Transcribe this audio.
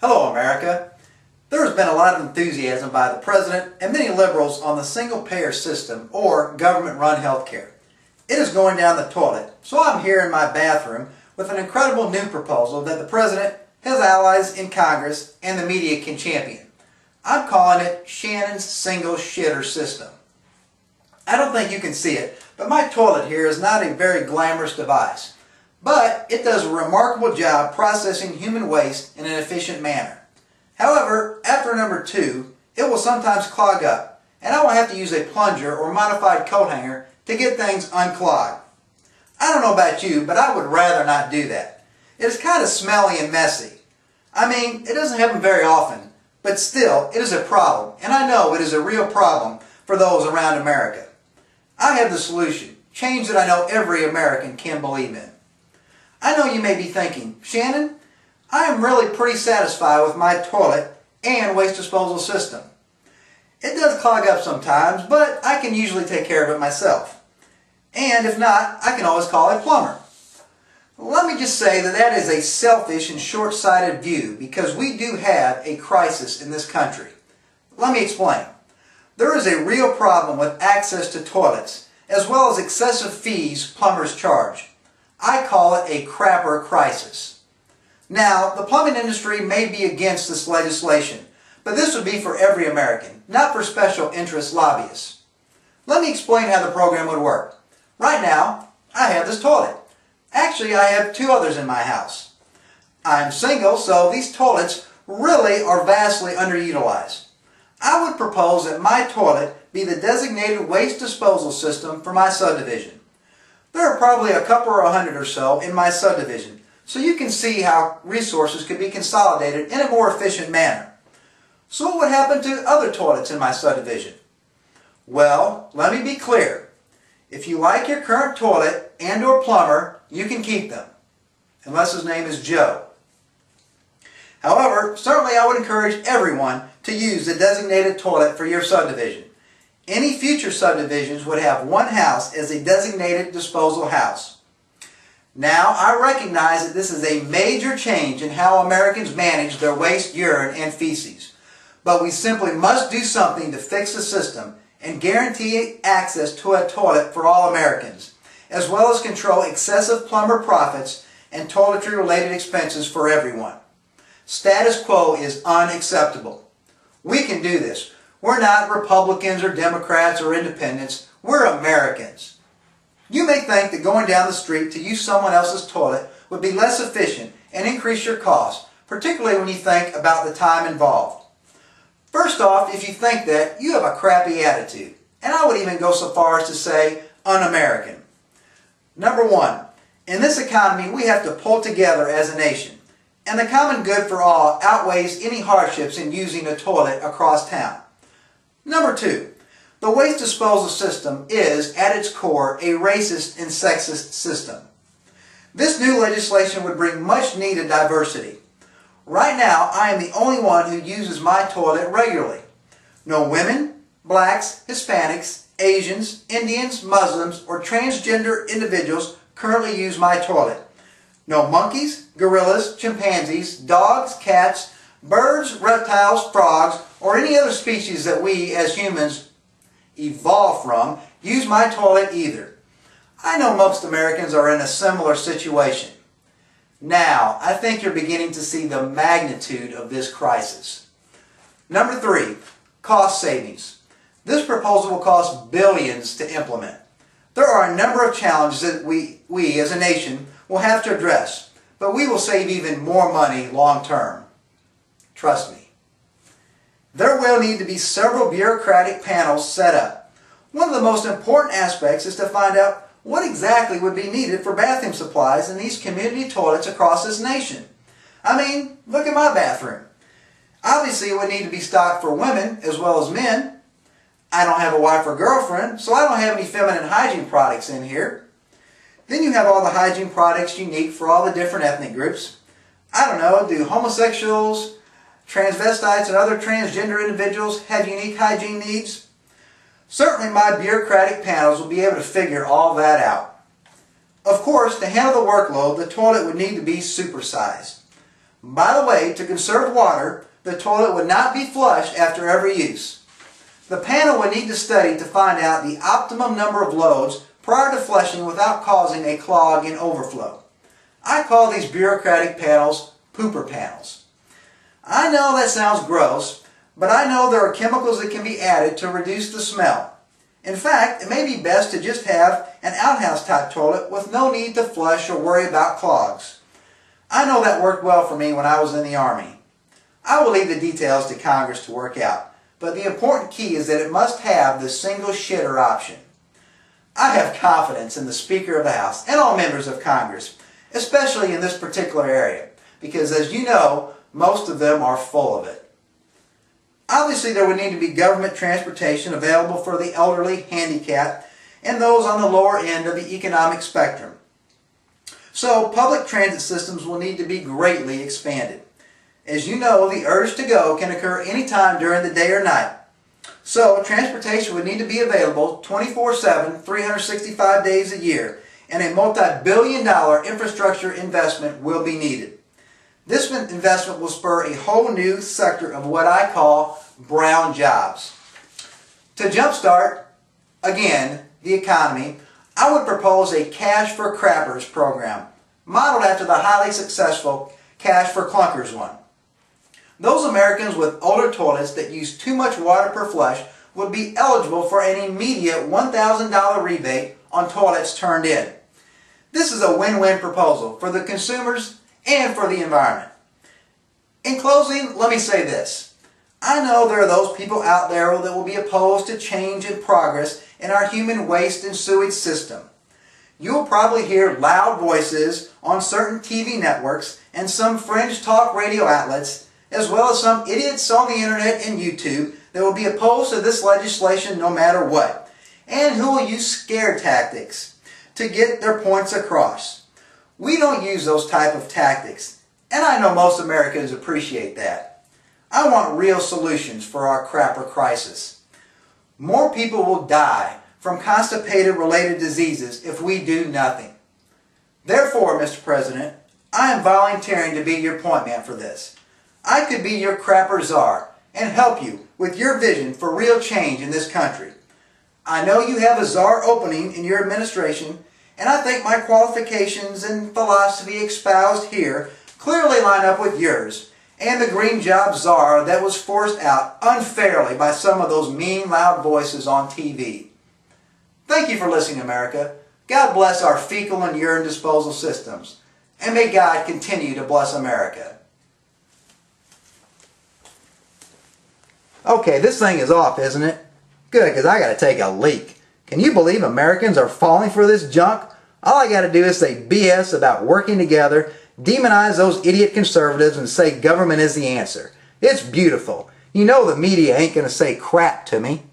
Hello, America. There has been a lot of enthusiasm by the President and many liberals on the single-payer system or government-run health care. It is going down the toilet, so I'm here in my bathroom with an incredible new proposal that the President, his allies in Congress, and the media can champion. I'm calling it Shannon's Single Shitter System. I don't think you can see it, but my toilet here is not a very glamorous device. But it does a remarkable job processing human waste in an efficient manner. However, after number 2, it will sometimes clog up, and I will have to use a plunger or modified coat hanger to get things unclogged. I don't know about you, but I would rather not do that. It is kind of smelly and messy. I mean, it doesn't happen very often, but still, it is a problem, and I know it is a real problem for those around America. I have the solution, change that I know every American can believe in. I know you may be thinking, Shannon, I am really pretty satisfied with my toilet and waste disposal system. It does clog up sometimes, but I can usually take care of it myself. And if not, I can always call a plumber. Let me just say that that is a selfish and short-sighted view because we do have a crisis in this country. Let me explain. There is a real problem with access to toilets as well as excessive fees plumbers charge. I call it a crapper crisis. Now, the plumbing industry may be against this legislation, but this would be for every American, not for special interest lobbyists. Let me explain how the program would work. Right now, I have this toilet. Actually, I have 2 others in my house. I'm single, so these toilets really are vastly underutilized. I would propose that my toilet be the designated waste disposal system for my subdivision. There are probably a couple or 100 or so in my subdivision, so you can see how resources could be consolidated in a more efficient manner. So what would happen to other toilets in my subdivision? Well, let me be clear. If you like your current toilet and or plumber, you can keep them, unless his name is Joe. However, certainly I would encourage everyone to use the designated toilet for your subdivision. Any future subdivisions would have one house as a designated disposal house. Now, I recognize that this is a major change in how Americans manage their waste, urine, and feces. But we simply must do something to fix the system and guarantee access to a toilet for all Americans, as well as control excessive plumber profits and toiletry-related expenses for everyone. Status quo is unacceptable. We can do this. We're not Republicans or Democrats or independents. We're Americans. You may think that going down the street to use someone else's toilet would be less efficient and increase your costs, particularly when you think about the time involved. First off, if you think that, you have a crappy attitude, and I would even go so far as to say un-American. Number 1, in this economy we have to pull together as a nation, and the common good for all outweighs any hardships in using a toilet across town. Number 2, the waste disposal system is, at its core, a racist and sexist system. This new legislation would bring much needed diversity. Right now, I am the only one who uses my toilet regularly. No women, blacks, Hispanics, Asians, Indians, Muslims, or transgender individuals currently use my toilet. No monkeys, gorillas, chimpanzees, dogs, cats, birds, reptiles, frogs, or any other species that we as humans evolved from use my toilet either. I know most Americans are in a similar situation. Now, I think you're beginning to see the magnitude of this crisis. Number 3, cost savings. This proposal will cost billions to implement. There are a number of challenges that we as a nation will have to address, but we will save even more money long term. Trust me. There will need to be several bureaucratic panels set up. One of the most important aspects is to find out what exactly would be needed for bathroom supplies in these community toilets across this nation. I mean, look at my bathroom. Obviously, it would need to be stocked for women as well as men. I don't have a wife or girlfriend, so I don't have any feminine hygiene products in here. Then you have all the hygiene products unique for all the different ethnic groups. I don't know, do homosexuals, transvestites, and other transgender individuals have unique hygiene needs? Certainly my bureaucratic panels will be able to figure all that out. Of course, to handle the workload, the toilet would need to be supersized. By the way, to conserve water, the toilet would not be flushed after every use. The panel would need to study to find out the optimum number of loads prior to flushing without causing a clog and overflow. I call these bureaucratic panels pooper panels. I know that sounds gross, but I know there are chemicals that can be added to reduce the smell. In fact, it may be best to just have an outhouse type toilet with no need to flush or worry about clogs. I know that worked well for me when I was in the Army. I will leave the details to Congress to work out, but the important key is that it must have the single shitter option. I have confidence in the Speaker of the House and all members of Congress, especially in this particular area, because as you know, most of them are full of it. Obviously, there would need to be government transportation available for the elderly, handicapped, and those on the lower end of the economic spectrum. So, public transit systems will need to be greatly expanded. As you know, the urge to go can occur anytime during the day or night. So, transportation would need to be available 24/7, 365 days a year, and a multi-billion-dollar infrastructure investment will be needed. This investment will spur a whole new sector of what I call brown jobs. To jumpstart, again, the economy, I would propose a Cash for Crappers program, modeled after the highly successful Cash for Clunkers one. Those Americans with older toilets that use too much water per flush would be eligible for an immediate $1,000 rebate on toilets turned in. This is a win-win proposal for the consumers and for the environment. In closing, let me say this. I know there are those people out there that will be opposed to change and progress in our human waste and sewage system. You'll probably hear loud voices on certain TV networks and some fringe talk radio outlets, as well as some idiots on the internet and YouTube that will be opposed to this legislation no matter what, and who will use scare tactics to get their points across. We don't use those type of tactics, and I know most Americans appreciate that. I want real solutions for our crapper crisis. More people will die from constipated related diseases if we do nothing. Therefore, Mr. President, I am volunteering to be your point man for this. I could be your crapper czar and help you with your vision for real change in this country. I know you have a czar opening in your administration, and I think my qualifications and philosophy espoused here clearly line up with yours and the green job czar that was forced out unfairly by some of those mean, loud voices on TV. Thank you for listening, America. God bless our fecal and urine disposal systems, and may God continue to bless America. Okay, this thing is off, isn't it? Good, because I got to take a leak. Can you believe Americans are falling for this junk? All I got to do is say BS about working together, demonize those idiot conservatives, and say government is the answer. It's beautiful. You know the media ain't going to say crap to me.